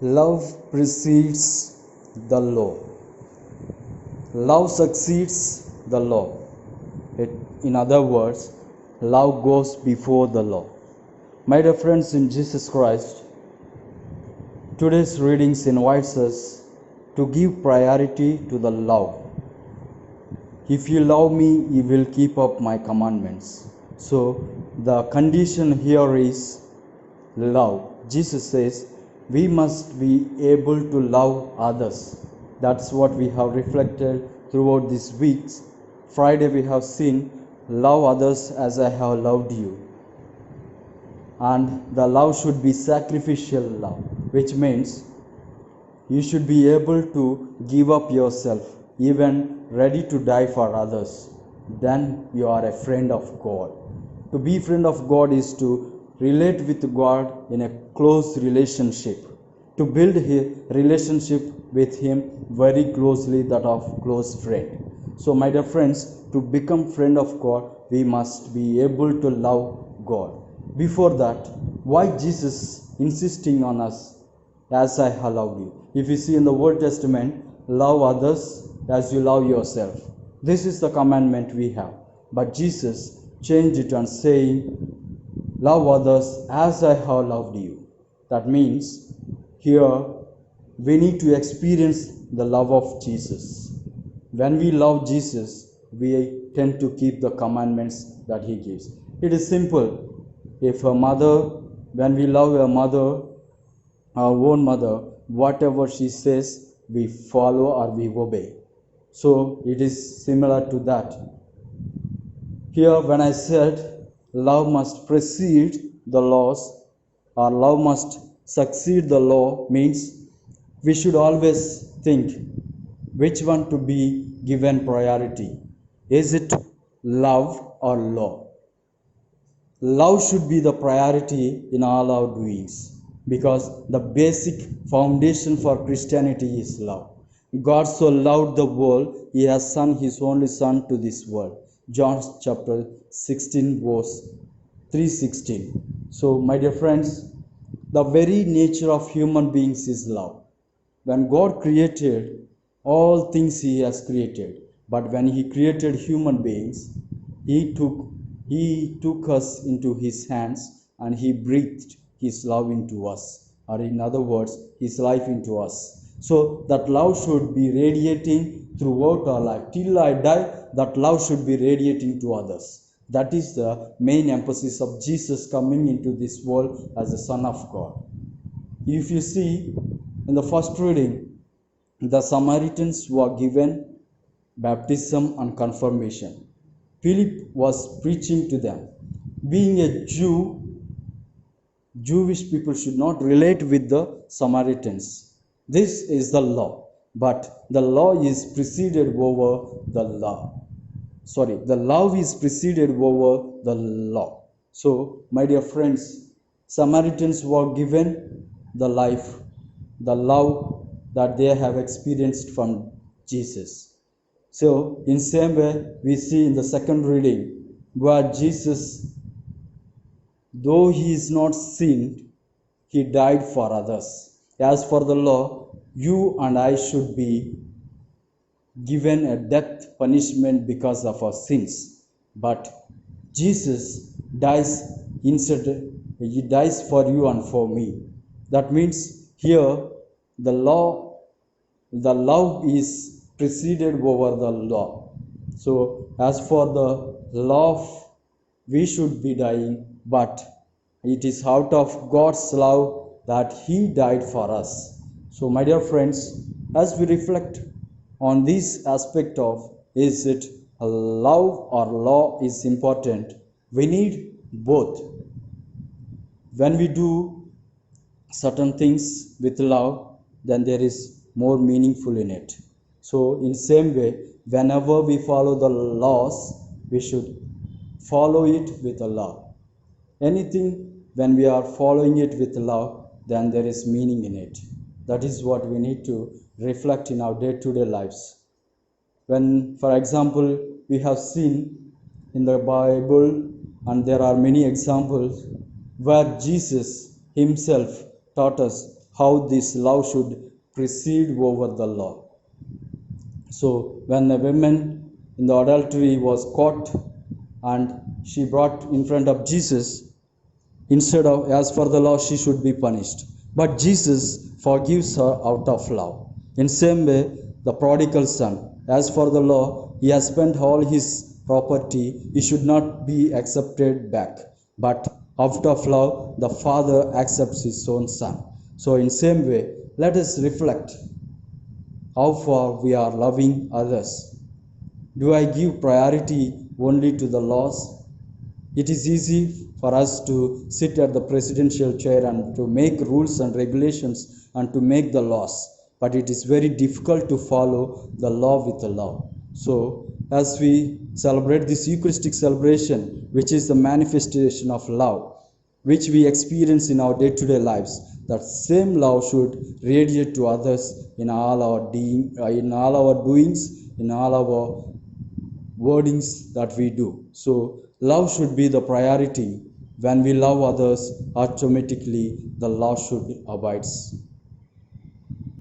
Love precedes the law. Love succeeds the law. In other words, love goes before the law. My dear friends in Jesus Christ, today's readings invites us to give priority to the love. If you love me, you will keep up my commandments. So the condition here is love. Jesus says we must be able to love others. That's what we have reflected throughout these weeks. Friday we have seen love others as I have loved you. And the love should be sacrificial love, which means you should be able to give up yourself, even ready to die for others. Then you are a friend of God. To be friend of God is to relate with God in a close relationship, to build a relationship with Him very closely, that of close friend. So my dear friends, to become friend of God, we must be able to love God. Before that, why Jesus insisting on us as I have loved you? If you see in the Old Testament, love others as you love yourself. This is the commandment we have. But Jesus changed it and saying, love others as I have loved you. That means here we need to experience the love of Jesus. When we love Jesus, we tend to keep the commandments that He gives. It is simple. If a mother, when we love a mother, our own mother, whatever she says, we follow or we obey. So it is similar to that. Here, when I said love must precede the laws, or love must succeed the law, means we should always think which one to be given priority. Is it love or law? Love should be the priority in all our doings, because the basic foundation for Christianity is love. God so loved the world, He has sent His only Son to this world. John chapter 16 verse 3:16. So my dear friends, the very nature of human beings is love. When God created all things, He has created, but when He created human beings, He took us into His hands and He breathed His love into us, or in other words, His life into us. So that love should be radiating throughout our life. Till I die, that love should be radiating to others. That is the main emphasis of Jesus coming into this world as the Son of God. If you see in the first reading, the Samaritans were given baptism and confirmation. Philip was preaching to them. Being a Jew, Jewish people should not relate with the Samaritans. This is the law, but the law is preceded over the law. The love is preceded over the law. So, my dear friends, Samaritans were given the life, the love that they have experienced from Jesus. So, in same way, we see in the second reading where Jesus, though He is not sinned, He died for others. As for the law, you and I should be given a death punishment because of our sins. But Jesus dies instead, He dies for you and for me. That means here the love is preceded over the law. So as for the law, we should be dying, but it is out of God's love that He died for us. So my dear friends, as we reflect on this aspect of is it a love or law is important, we need both. When we do certain things with love, then there is more meaningful in it. So in same way, whenever we follow the laws, we should follow it with a love. Anything, when we are following it with love, then there is meaning in it. That is what we need to reflect in our day-to-day lives. When, for example, we have seen in the Bible, and there are many examples where Jesus Himself taught us how this love should precede over the law. So when a woman in the adultery was caught and she brought in front of Jesus, instead of as for the law she should be punished. But Jesus forgives her out of love. In same way, the prodigal son, as for the law, he has spent all his property, he should not be accepted back. But out of love, the father accepts his own son. So in same way, let us reflect how far we are loving others. Do I give priority only to the laws? It is easy for us to sit at the presidential chair and to make rules and regulations and to make the laws, but it is very difficult to follow the law with the law. So, as we celebrate this Eucharistic celebration, which is the manifestation of love, which we experience in our day-to-day lives, that same love should radiate to others in all our doings, in all our wordings that we do. So love should be the priority. When we love others, automatically the law should abide.